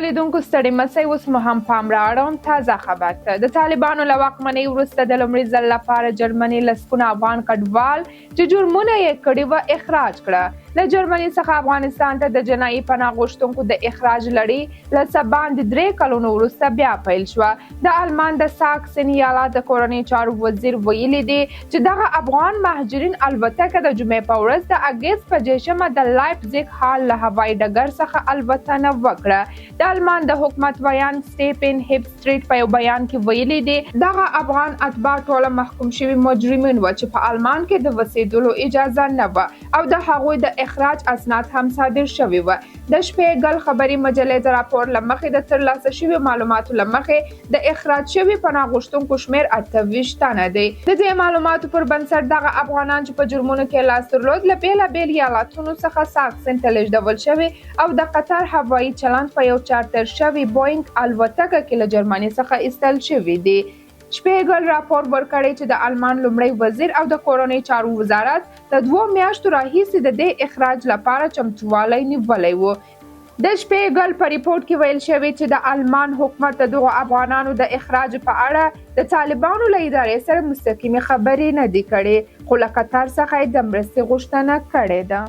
لیدونکو ستړي مسئ اوس مو هم پام رااړوم تازه خبر ته. د طالبانو له واکمنۍ وروسته د لومړي ځل لپاره جرمني لسګونه افغان کډوال چې جرمونه یې کړي وه اخراج کړه. له جرمني څخه افغانستان ته د جنایي پناه غوښتونکو د اخراج لړۍ له څه باندې 3 کلونو وروسته بیا پیل شوه. د آلمان د ساکسن ایالت د کورنۍ چارو وزیر ویلي دی چې دغه افغان مهاجرین الوتکه د جمعې په ورځ د اګست په 6 د لایپزیګ هال له هوایي ډګر څخه الوتنه وکړه. د آلمان د حکومت ویان سټیفن هیپ سټریټ په یو بیان کې ویلي دی دغه افغان اتباع ټوله محکوم شوي مجرمین وو چې په آلمان کې د وسیدلو اجازه نه وه او د هغوی د اخراج اسناد هم صادر شوي وه. د شپېګل خبري مجلې د راپور له مخې د ترلاسه شویو معلوماتو له مخې د اخراج شوي پناه غوښتونکو شمېر 28 تنه دی. د دې معلوماتو پر بنسټ دغه افغانان چې په جرمونو کې لاس درلود له بېلابېل ایالتونو څخه ساکسن ته لیږدول شوي او د قطر هوایي چلند په یو چارتر شوي بوینګ الوتکه کې له جرمني څخه ایستل شوي دي. شپېګل راپور ورکړی چې د آلمان لومړي وزیر او د کورنۍ چارو وزارت د 2 میاشتو راهیسې د دې اخراج لپاره چمتووالی نیولی و. د شپېګل په ریپورت کې ویل شوي چې د آلمان حکومت د دغو افغانانو د اخراج په اړه د طالبانو له ادارې سره مستقیمې خبرې نه دي کړې خو له قطر څخه یې د مرستې غوښتنه کړې ده.